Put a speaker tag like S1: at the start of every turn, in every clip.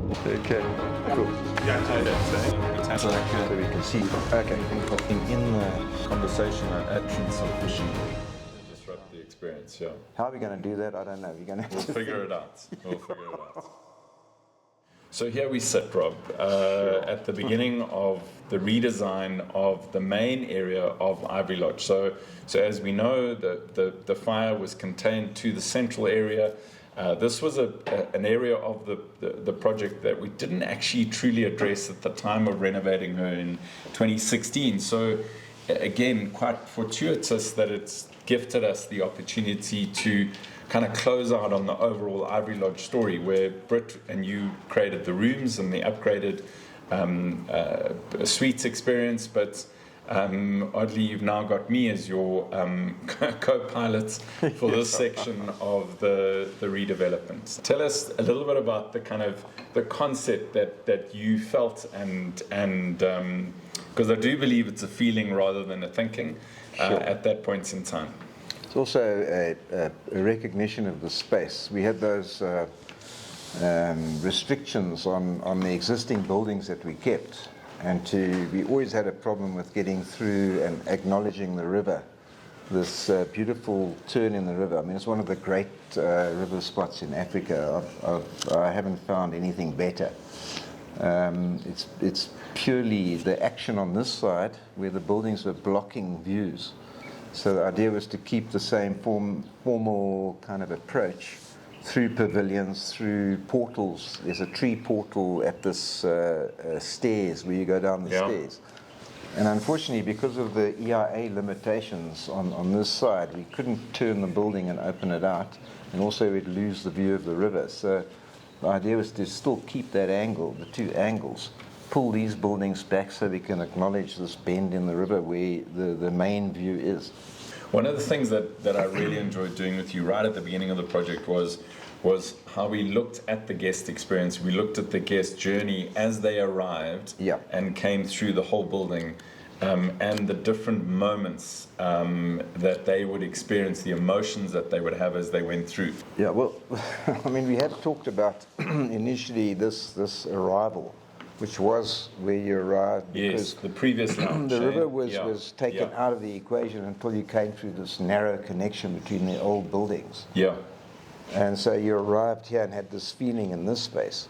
S1: Okay, cool.
S2: Yeah, so we can see.
S1: Okay.
S2: In the conversation at entrance of fishing. Disrupt the experience, yeah.
S1: How are we going to do that? I don't know. We're going to
S2: We'll figure it out. So here we sit, Rob, at the beginning of the redesign of the main area of Ivory Lodge. So as we know, the fire was contained to the central area. This was an area of the project that we didn't actually truly address at the time of renovating her in 2016. So again, quite fortuitous that it's gifted us the opportunity to kind of close out on the overall Ivory Lodge story, where Britt and you created the rooms and the upgraded suites experience, but oddly you've now got me as your co-pilot for this section of the redevelopment. Tell us a little bit about the kind of the concept that you felt, and because I do believe it's a feeling rather than a thinking at that point in time.
S1: It's also a recognition of the space. We had those restrictions on the existing buildings that we kept, and we always had a problem with getting through and acknowledging the river, this beautiful turn in the river. I mean, it's one of the great river spots in Africa. I haven't found anything better. It's purely the action on this side where the buildings were blocking views. So the idea was to keep the same formal kind of approach through pavilions, through portals. There's a tree portal at this stairs where you go down the stairs. And unfortunately, because of the EIA limitations on this side, we couldn't turn the building and open it out, and also we'd lose the view of the river. So the idea was to still keep that angle, the two angles, pull these buildings back so we can acknowledge this bend in the river where the main view is.
S2: One of the things that I really enjoyed doing with you right at the beginning of the project was how we looked at the guest experience. We looked at the guest journey as they arrived and came through the whole building, and the different moments that they would experience, the emotions that they would have as they went through.
S1: Yeah, well, I mean, we had talked about initially this arrival, which was where you arrived.
S2: Yes, the previous lounge.
S1: The river was taken out of the equation until you came through this narrow connection between the old buildings.
S2: Yeah.
S1: And so you arrived here and had this feeling in this space.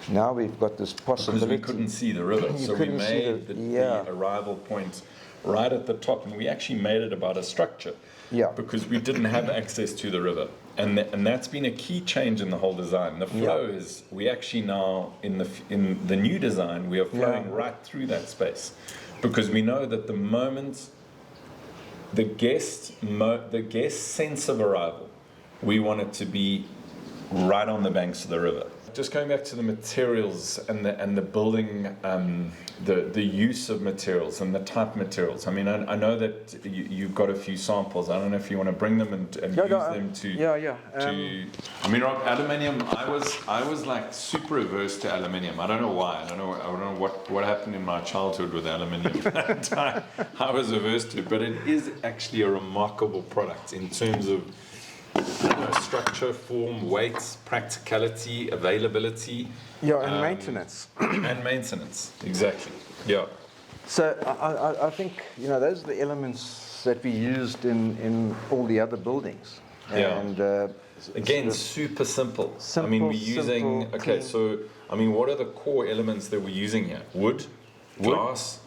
S1: Now we've got this possibility.
S2: Because we couldn't see the river, so we made the arrival point right at the top, and we actually made it about a structure.
S1: Yeah.
S2: Because we didn't have access to the river. And that's been a key change in the whole design. The flow is, we actually now, in the new design, we are flowing right through that space. Because we know that the moment, the guest sense of arrival, we want it to be right on the banks of the river. Just going back to the materials and the building, the use of materials and the type of materials. I mean, I know that you've got a few samples. I don't know if you want to bring them and use them to. I mean, Rob, aluminium. I was like super averse to aluminium. I don't know why. I don't know what happened in my childhood with aluminium. I was averse to it, but it is actually a remarkable product in terms of structure, form, weight, practicality, availability.
S1: And maintenance.
S2: And maintenance, exactly. Yeah.
S1: So I think, those are the elements that we used in all the other buildings. And
S2: again, super simple. I mean, we're using, what are the core elements that we're using here? Wood, glass,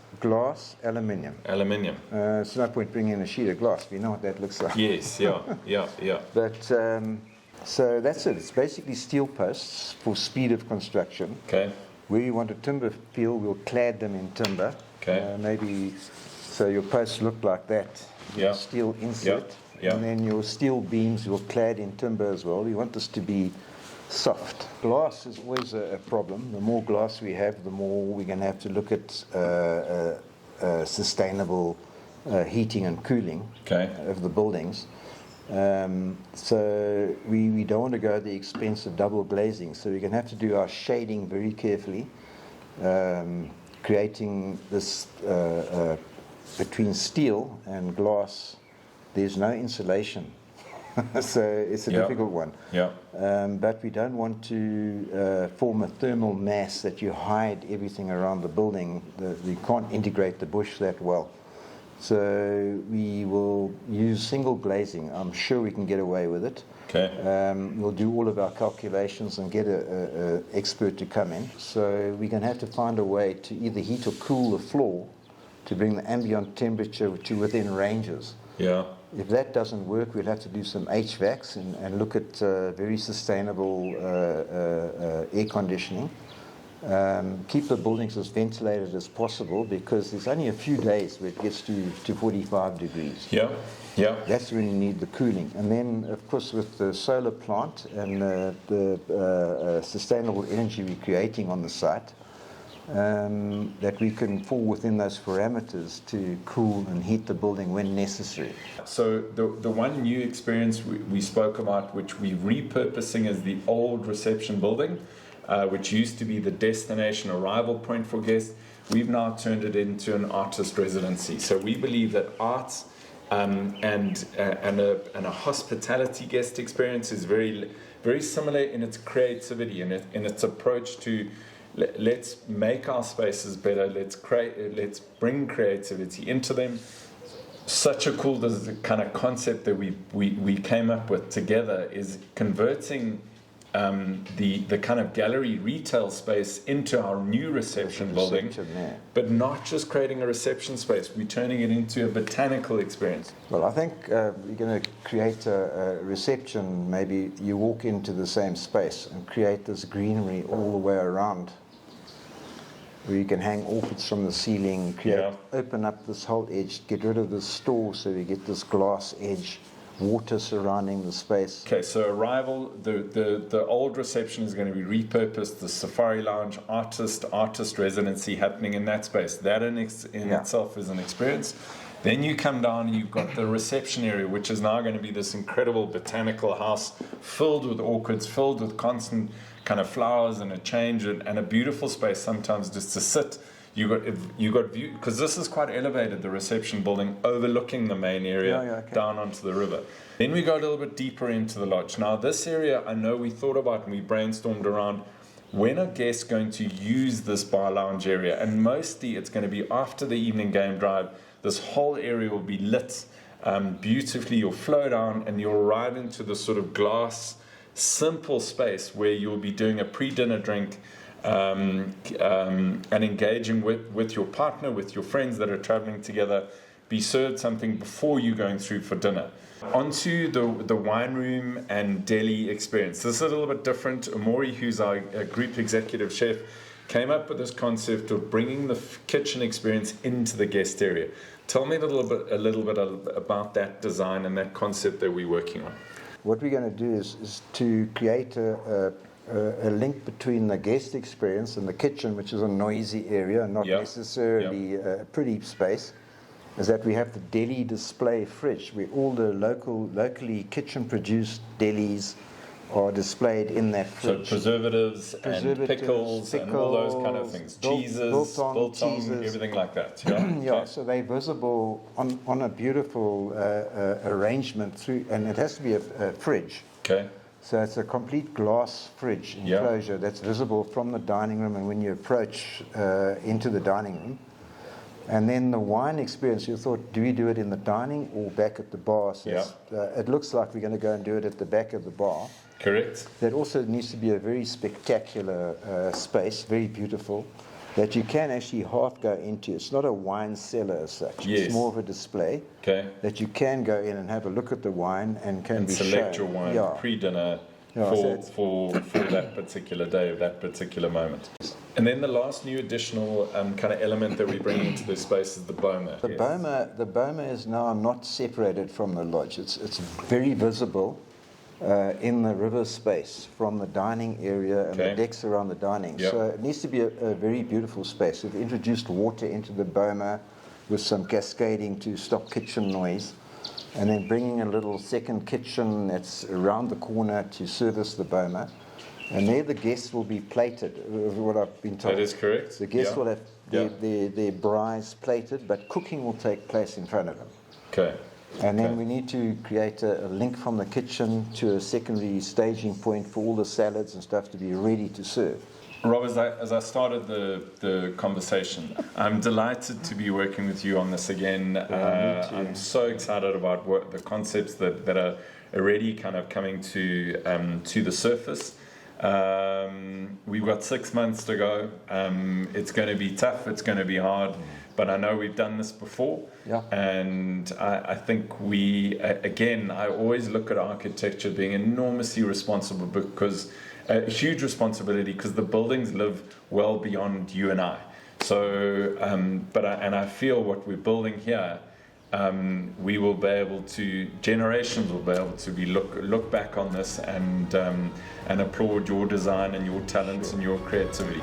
S2: aluminium. It's no point bringing in a sheet of glass. We know what that looks like. Yes, yeah.
S1: But so that's it. It's basically steel posts for speed of construction.
S2: Okay.
S1: Where you want a timber field, we'll clad them in timber.
S2: Okay.
S1: Maybe so your posts look like that.
S2: Yeah.
S1: Steel insert.
S2: Yeah.
S1: And then your steel beams will clad in timber as well. We want this to be soft. Glass is always a problem. The more glass we have, the more we're going to have to look at sustainable heating and cooling of the buildings. So we don't want to go at the expense of double glazing. So we're going to have to do our shading very carefully, creating this between steel and glass. There's no insulation So it's a difficult one.
S2: Yeah.
S1: But we don't want to form a thermal mass that you hide everything around the building. We can't integrate the bush that well. So we will use single glazing. I'm sure we can get away with it.
S2: Okay.
S1: We'll do all of our calculations and get an expert to come in. So we're going to have to find a way to either heat or cool the floor to bring the ambient temperature to within ranges.
S2: Yeah.
S1: If that doesn't work, we'll have to do some HVACs and look at very sustainable air conditioning. Keep the buildings as ventilated as possible, because there's only a few days where it gets to 45 degrees.
S2: Yeah. Yeah.
S1: That's when you need the cooling. And then, of course, with the solar plant and the sustainable energy we're creating on the site, that we can fall within those parameters to cool and heat the building when necessary.
S2: So the one new experience we spoke about, which we're repurposing as the old reception building, which used to be the destination arrival point for guests, we've now turned it into an artist residency. So we believe that arts and a hospitality guest experience is very, very similar in its creativity and in its approach to let's make our spaces better. Let's bring creativity into them. Such a cool kind of concept that we came up with together is converting the kind of gallery retail space into our new reception building, but not just creating a reception space. We're turning it into a botanical experience.
S1: Well, I think we're going to create a reception. Maybe you walk into the same space and create this greenery all the way around, where you can hang orchids from the ceiling, open up this whole edge, get rid of this store so we get this glass edge, water surrounding the space. Okay,
S2: so arrival, the old reception is going to be repurposed, the safari lounge, artist residency happening in that space. That in itself is an experience. Then you come down and you've got the reception area, which is now going to be this incredible botanical house filled with orchids, filled with constant kind of flowers and a change and a beautiful space sometimes just to sit. You got view, because this is quite elevated, the reception building overlooking the main area down onto the river. Then we go a little bit deeper into the lodge. Now this area I know we thought about and we brainstormed around, when are guests going to use this bar lounge area? And mostly it's going to be after the evening game drive. This whole area will be lit beautifully. You'll flow down and you'll arrive into this sort of glass simple space where you'll be doing a pre-dinner drink and engaging with your partner, with your friends that are traveling together. Be served something before you going through for dinner. Onto the wine room and deli experience. This is a little bit different. Amori, who's our group executive chef, came up with this concept of bringing the kitchen experience into the guest area. Tell me a little bit about that design and that concept that we're working on.
S1: What we're going to do is to create a link between the guest experience and the kitchen, which is a noisy area, not necessarily a pretty space, is that we have the deli display fridge, where all the locally kitchen-produced delis are displayed in that fridge.
S2: So preservatives and pickles and all those kind of things. Cheeses, biltong, everything like that.
S1: Yeah, so they're visible on a beautiful arrangement through, and it has to be a fridge.
S2: Okay.
S1: So it's a complete glass fridge enclosure that's visible from the dining room and when you approach into the dining room. And then the wine experience, you thought, do we do it in the dining or back at the bar? So it looks like we're going to go and do it at the back of the bar.
S2: Correct.
S1: That also needs to be a very spectacular space, very beautiful, that you can actually half go into. It's not a wine cellar as such.
S2: Yes.
S1: It's more of a display.
S2: Okay.
S1: That you can go in and have a look at the wine and be
S2: select
S1: shown.
S2: your wine pre-dinner for that particular day, that particular moment. And then the last new additional kind of element that we bring into this space is the boma.
S1: The boma is now not separated from the lodge. It's very visible in the river space from the dining area and the decks around the dining. So it needs to be a very beautiful space. We've introduced water into the boma with some cascading to stop kitchen noise, and then bringing a little second kitchen that's around the corner to service the boma. And there the guests will be plated, what I've been told.
S2: That is correct.
S1: The guests will have their braais plated, but cooking will take place in front of them.
S2: Okay.
S1: And then we need to create a link from the kitchen to a secondary staging point for all the salads and stuff to be ready to serve.
S2: Rob, as I started the conversation, I'm delighted to be working with you on this again. I'm so excited about the concepts that are already kind of coming to the surface. We've got 6 months to go. It's going to be tough. It's going to be hard. But I know we've done this before.
S1: Yeah.
S2: And I think I always look at architecture being enormously responsible because a huge responsibility because the buildings live well beyond you and I. So, I feel what we're building here, we will be able to, generations will be able to look back on this and applaud your design and your talents and your creativity.